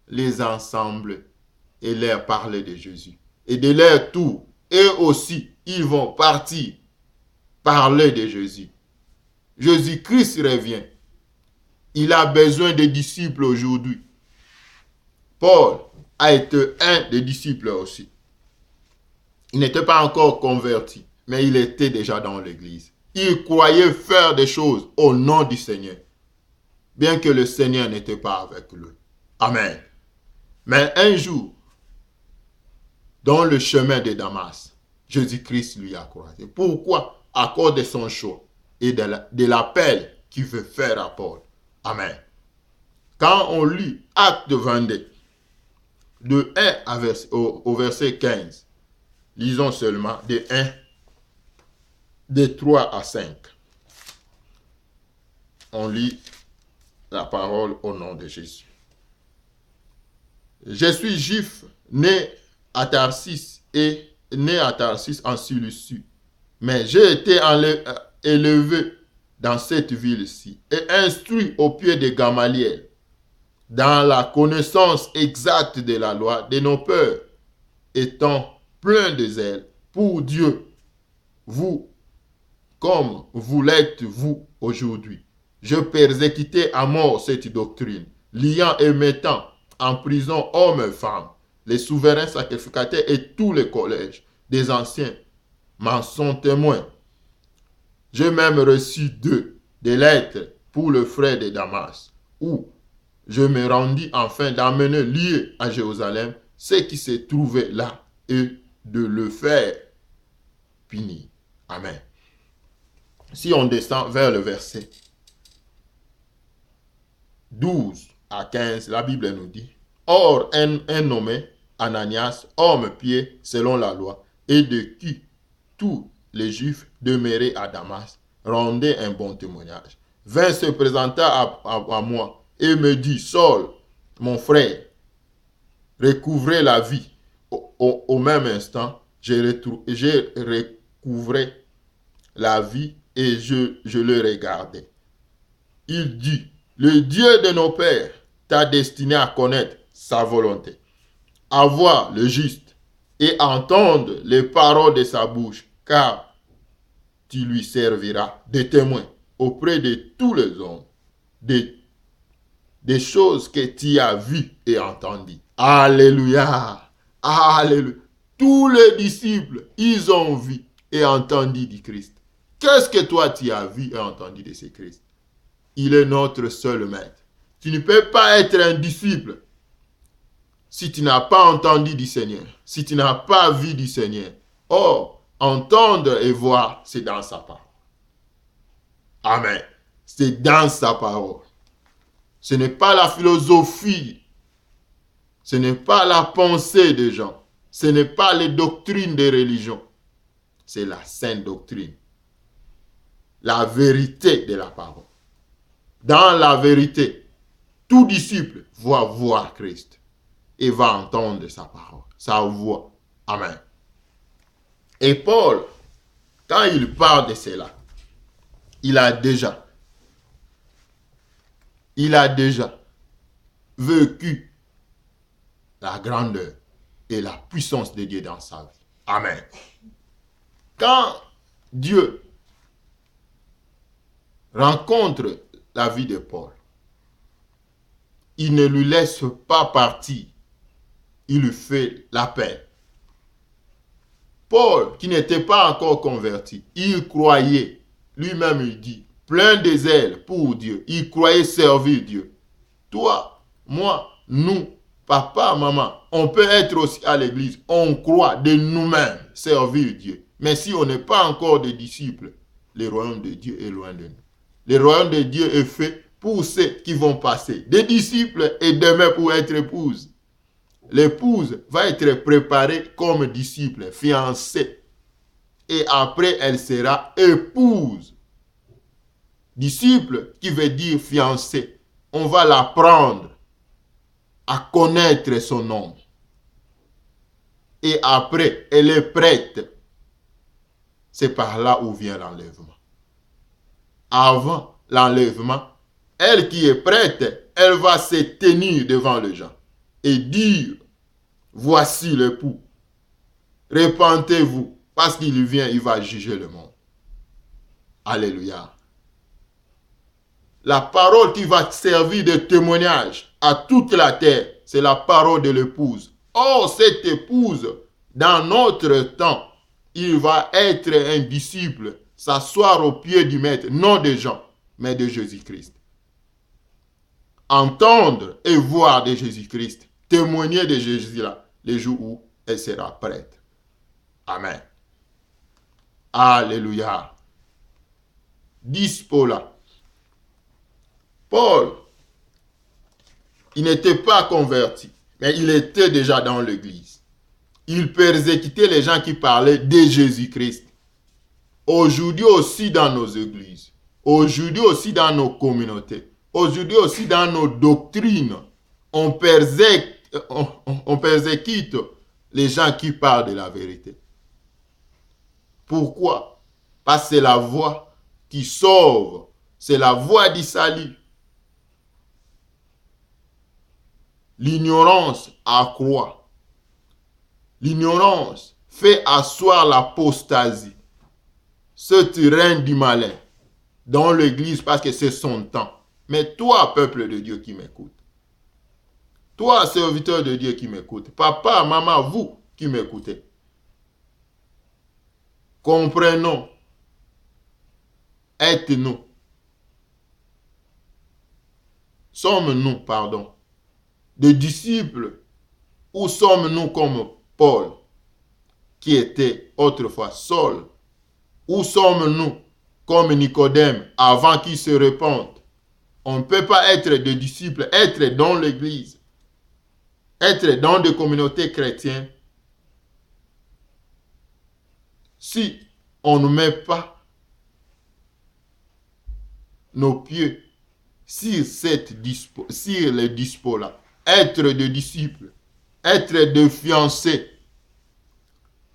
Les ensemble et leur parler de Jésus. Et de leur tour, eux aussi, ils vont partir parler de Jésus. Jésus-Christ revient. Il a besoin de disciples aujourd'hui. Paul a été un des disciples aussi. Il n'était pas encore converti, mais il était déjà dans l'église. Il croyait faire des choses au nom du Seigneur, bien que le Seigneur n'était pas avec lui. Amen. Mais un jour, dans le chemin de Damas, Jésus-Christ lui a croisé. Pourquoi? À cause de son choix et de l'appel qu'il veut faire à Paul. Amen. Quand on lit Acte 22, de 1 au verset 15, lisons seulement de 3 à 5. On lit la parole au nom de Jésus. Je suis juif, né à Tarsis en Cilicie, mais j'ai été élevé dans cette ville-ci et instruit au pied de Gamaliel dans la connaissance exacte de la loi de nos pères, étant plein de zèle pour Dieu, vous, comme vous l'êtes vous aujourd'hui. Je persécutais à mort cette doctrine, liant et mettant en prison hommes et femmes, les souverains sacrificateurs et tous les collèges des anciens m'en sont témoins. J'ai même reçu d'eux des lettres pour le frère de Damas, où je me rendis afin d'amener lié à Jérusalem ce qui se trouvait là et de le faire punir. Amen. Si on descend vers le verset 12 à 15, la Bible nous dit: Or, un nommé Ananias, homme pieux selon la loi, et de qui tous les Juifs demeurés à Damas rendaient un bon témoignage, vint se présenter à moi et me dit: Saul, mon frère, recouvrez la vie. Au même instant, j'ai recouvré la vie et je le regardais. Il dit: Le Dieu de nos pères t'a destiné à connaître sa volonté, à voir le juste et entendre les paroles de sa bouche, car tu lui serviras de témoin auprès de tous les hommes des choses que tu as vues et entendues. Alléluia! Alléluia! Tous les disciples, ils ont vu et entendu du Christ. Qu'est-ce que toi tu as vu et entendu de ce Christ? Il est notre seul maître. Tu ne peux pas être un disciple si tu n'as pas entendu du Seigneur, si tu n'as pas vu du Seigneur. Or, entendre et voir, c'est dans sa parole. Amen. C'est dans sa parole. Ce n'est pas la philosophie, ce n'est pas la pensée des gens, ce n'est pas les doctrines des religions, c'est la sainte doctrine, la vérité de la parole. Dans la vérité, tout disciple va voir Christ et va entendre sa parole, sa voix. Amen. Et Paul, quand il parle de cela, il a déjà vécu la grandeur et la puissance de Dieu dans sa vie. Amen. Quand Dieu rencontre la vie de Paul, il ne lui laisse pas partir. Il lui fait la paix. Paul, qui n'était pas encore converti, il croyait, lui-même il dit, plein de zèle pour Dieu. Il croyait servir Dieu. Toi, moi, nous, papa, maman, on peut être aussi à l'église. On croit de nous-mêmes servir Dieu. Mais si on n'est pas encore des disciples, le royaume de Dieu est loin de nous. Le royaume de Dieu est fait pour ceux qui vont passer des disciples et demain pour être épouse. L'épouse va être préparée comme disciple, fiancée. Et après, elle sera épouse. Disciple qui veut dire fiancée. On va l'apprendre à connaître son nom. Et après, elle est prête. C'est par là où vient l'enlèvement. Avant l'enlèvement, elle qui est prête, elle va se tenir devant les gens et dire, voici l'époux, repentez-vous, parce qu'il vient, il va juger le monde. Alléluia. La parole qui va servir de témoignage à toute la terre, c'est la parole de l'épouse. Or, cette épouse, dans notre temps, il va être un disciple, s'asseoir au pied du maître, non de gens, mais de Jésus-Christ. Entendre et voir de Jésus-Christ, témoigner de Jésus-là, les jours où elle sera prête. Amen. Alléluia. Dispo-là. Paul, il n'était pas converti, mais il était déjà dans l'église. Il persécutait les gens qui parlaient de Jésus-Christ. Aujourd'hui aussi dans nos églises, aujourd'hui aussi dans nos communautés, aujourd'hui aussi dans nos doctrines, on persécute les gens qui parlent de la vérité. Pourquoi? Parce que c'est la voie qui sauve, c'est la voie du salut. L'ignorance accroît. L'ignorance fait asseoir l'apostasie. Ce règne du malin dans l'église parce que c'est son temps. Mais toi, peuple de Dieu qui m'écoute, toi, serviteur de Dieu qui m'écoute, papa, maman, vous qui m'écoutez, comprenons, êtes-nous, sommes-nous, des disciples ou sommes-nous comme Paul qui était autrefois Saul? Où sommes-nous comme Nicodème avant qu'il se repente? On ne peut pas être des disciples, être dans l'église, être dans des communautés chrétiennes si on ne met pas nos pieds sur les dispos-là. Être des disciples, être des fiancés,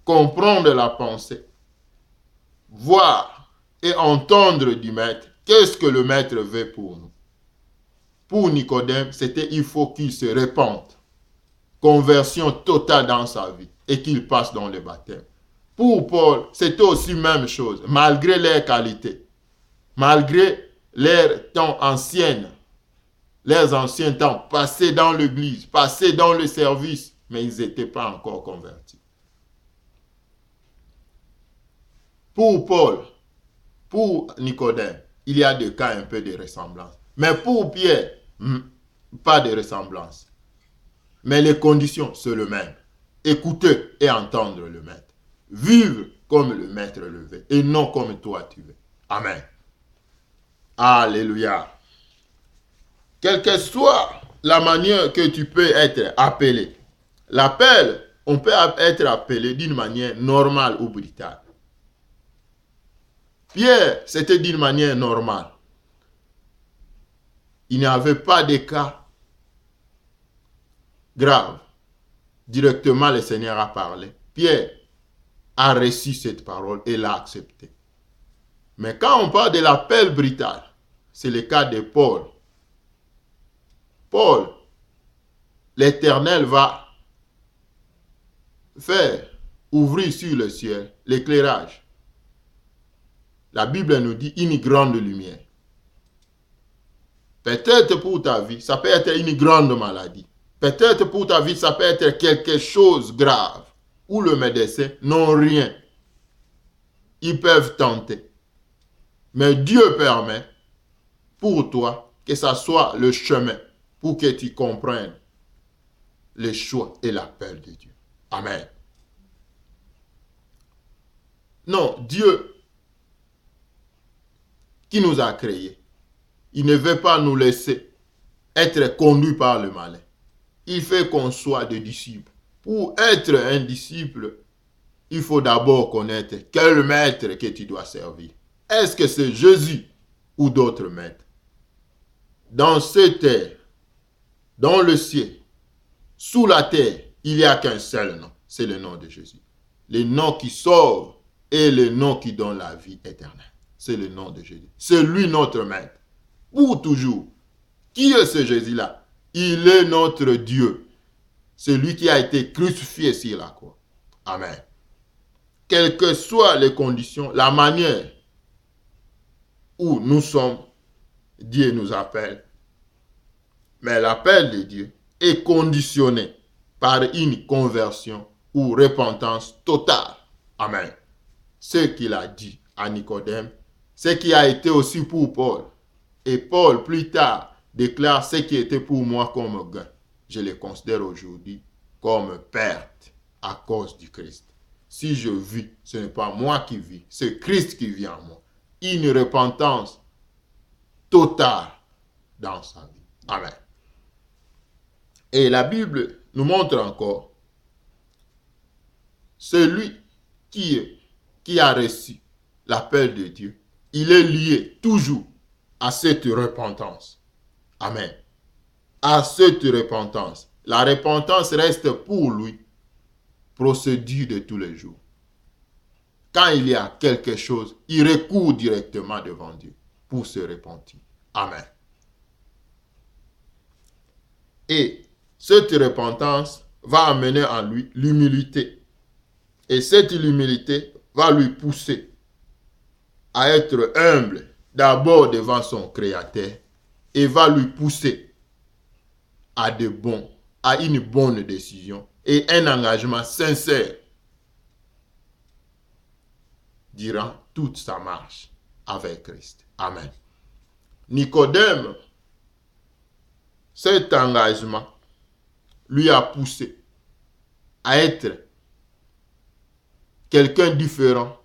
comprendre la pensée, voir et entendre du maître. Qu'est-ce que le maître veut pour nous? Pour Nicodème, c'était il faut qu'il se repente. Conversion totale dans sa vie et qu'il passe dans le baptême. Pour Paul, c'était aussi la même chose, malgré leurs qualités, malgré leurs temps anciens, leurs anciens temps passés dans l'église, passés dans le service, mais ils n'étaient pas encore convertis. Pour Paul, pour Nicodème, il y a des cas un peu de ressemblance. Mais pour Pierre, pas de ressemblance. Mais les conditions, c'est le même. Écouter et entendre le maître. Vivre comme le maître le veut et non comme toi tu veux. Amen. Alléluia. Quelle que soit la manière que tu peux être appelé, l'appel, on peut être appelé d'une manière normale ou brutale. Pierre, c'était d'une manière normale. Il n'y avait pas de cas grave. Directement, le Seigneur a parlé. Pierre a reçu cette parole et l'a acceptée. Mais quand on parle de l'appel brutal, c'est le cas de Paul. Paul, l'Éternel va faire ouvrir sur le ciel l'éclairage. La Bible nous dit une grande lumière. Peut-être pour ta vie, ça peut être une grande maladie. Peut-être pour ta vie, ça peut être quelque chose de grave où le médecin n'ont rien. Ils peuvent tenter. Mais Dieu permet pour toi que ça soit le chemin pour que tu comprennes le choix et l'appel de Dieu. Amen. Non, Dieu qui nous a créés, il ne veut pas nous laisser être conduits par le malin. Il fait qu'on soit des disciples. Pour être un disciple, il faut d'abord connaître quel maître que tu dois servir. Est-ce que c'est Jésus ou d'autres maîtres? Dans cette terre, dans le ciel, sous la terre, il n'y a qu'un seul nom. C'est le nom de Jésus. Le nom qui sauve et le nom qui donne la vie éternelle. C'est le nom de Jésus. C'est lui notre maître. Pour toujours. Qui est ce Jésus-là? Il est notre Dieu. C'est lui qui a été crucifié sur la croix. Amen. Quelles que soient les conditions, la manière où nous sommes, Dieu nous appelle. Mais l'appel de Dieu est conditionné par une conversion ou repentance totale. Amen. Ce qu'il a dit à Nicodème, ce qui a été aussi pour Paul. Et Paul, plus tard, déclare ce qui était pour moi comme gain. Je le considère aujourd'hui comme perte à cause du Christ. Si je vis, ce n'est pas moi qui vis, c'est Christ qui vit en moi. Une repentance totale dans sa vie. Amen. Et la Bible nous montre encore celui qui a reçu l'appel de Dieu. Il est lié toujours à cette repentance. Amen. À cette repentance. La repentance reste pour lui procédure de tous les jours. Quand il y a quelque chose, il recourt directement devant Dieu pour se repentir. Amen. Et cette repentance va amener en lui l'humilité. Et cette humilité va lui pousser à être humble d'abord devant son Créateur et va lui pousser à une bonne décision et un engagement sincère durant toute sa marche avec Christ. Amen. Nicodème, cet engagement lui a poussé à être quelqu'un différent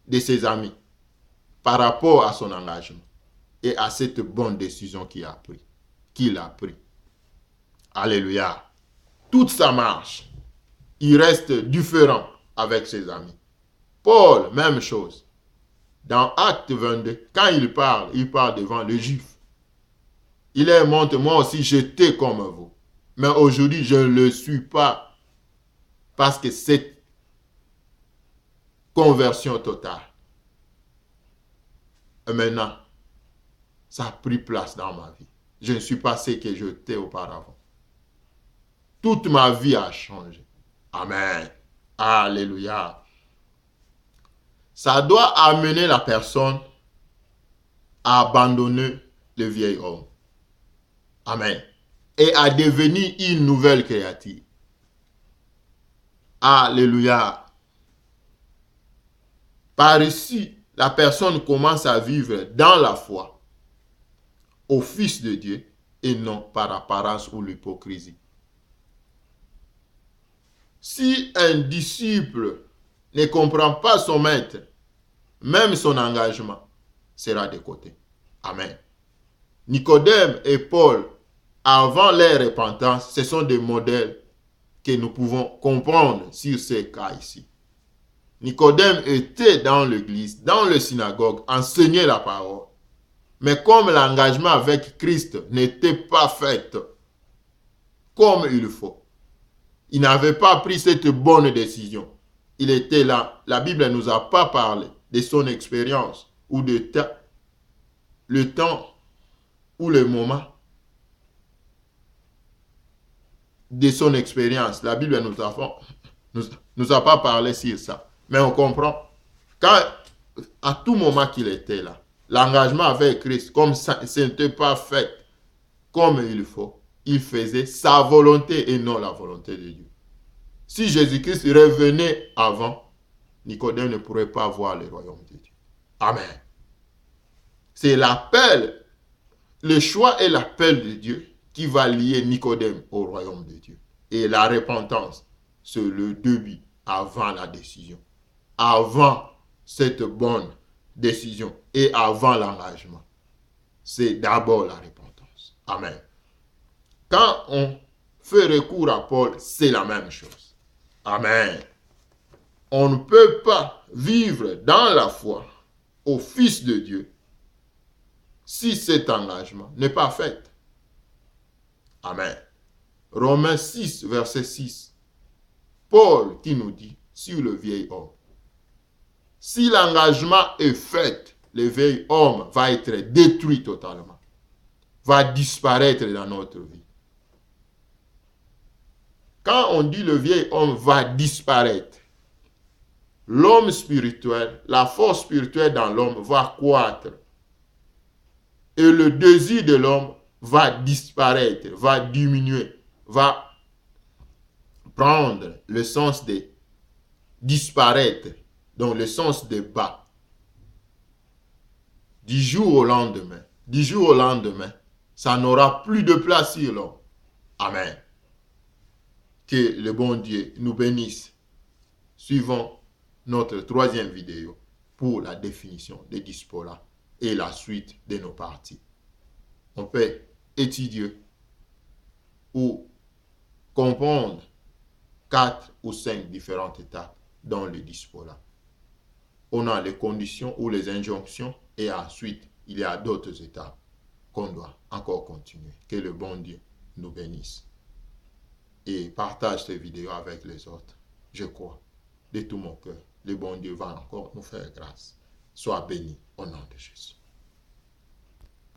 de ses amis par rapport à son engagement et à cette bonne décision qu'il a pris. Alléluia. Toute sa marche, il reste différent avec ses amis. Paul, même chose. Dans Acte 22, quand il parle devant les Juifs. Il leur montre, moi aussi j'étais comme vous. Mais aujourd'hui, je ne le suis pas. Parce que cette conversion totale. Et maintenant, ça a pris place dans ma vie. Je ne suis pas ce que j'étais auparavant. Toute ma vie a changé. Amen. Alléluia. Ça doit amener la personne à abandonner le vieil homme. Amen. Et à devenir une nouvelle créature. Alléluia. Par ici, la personne commence à vivre dans la foi au Fils de Dieu et non par apparence ou l'hypocrisie. Si un disciple ne comprend pas son maître, même son engagement sera de côté. Amen. Nicodème et Paul, avant leur repentance, ce sont des modèles que nous pouvons comprendre sur ces cas ici. Nicodème était dans l'église, dans le synagogue, enseignait la parole. Mais comme l'engagement avec Christ n'était pas fait comme il faut, il n'avait pas pris cette bonne décision. Il était là. La Bible ne nous a pas parlé de son expérience ou de le temps ou le moment de son expérience. La Bible nous a pas parlé sur ça. Mais on comprend. À tout moment qu'il était là, l'engagement avec Christ, comme ça, ce n'était pas fait comme il faut, il faisait sa volonté et non la volonté de Dieu. Si Jésus-Christ revenait avant, Nicodème ne pourrait pas voir le royaume de Dieu. Amen. C'est l'appel, le choix et l'appel de Dieu qui va lier Nicodème au royaume de Dieu. Et la repentance, c'est le début avant la décision. Avant cette bonne décision et avant l'engagement. C'est d'abord la repentance. Amen. Quand on fait recours à Paul, c'est la même chose. Amen. On ne peut pas vivre dans la foi au Fils de Dieu si cet engagement n'est pas fait. Amen. Romains 6, verset 6. Paul qui nous dit sur le vieil homme. Si l'engagement est fait, le vieil homme va être détruit totalement, va disparaître dans notre vie. Quand on dit le vieil homme va disparaître, l'homme spirituel, la force spirituelle dans l'homme va croître. Et le désir de l'homme va disparaître, va diminuer, va prendre le sens de disparaître, donc le sens de bas. Du jour au lendemain, ça n'aura plus de place sur l'homme. Amen. Que le bon Dieu nous bénisse. Suivons notre troisième vidéo pour la définition des dispola et la suite de nos parties. On peut étudier ou comprendre 4 ou 5 différentes étapes dans le dispola. On a les conditions ou les injonctions et ensuite il y a d'autres étapes qu'on doit encore continuer. Que le bon Dieu nous bénisse. Et partage cette vidéo avec les autres. Je crois de tout mon cœur. Le bon Dieu va encore nous faire grâce. Sois béni au nom de Jésus.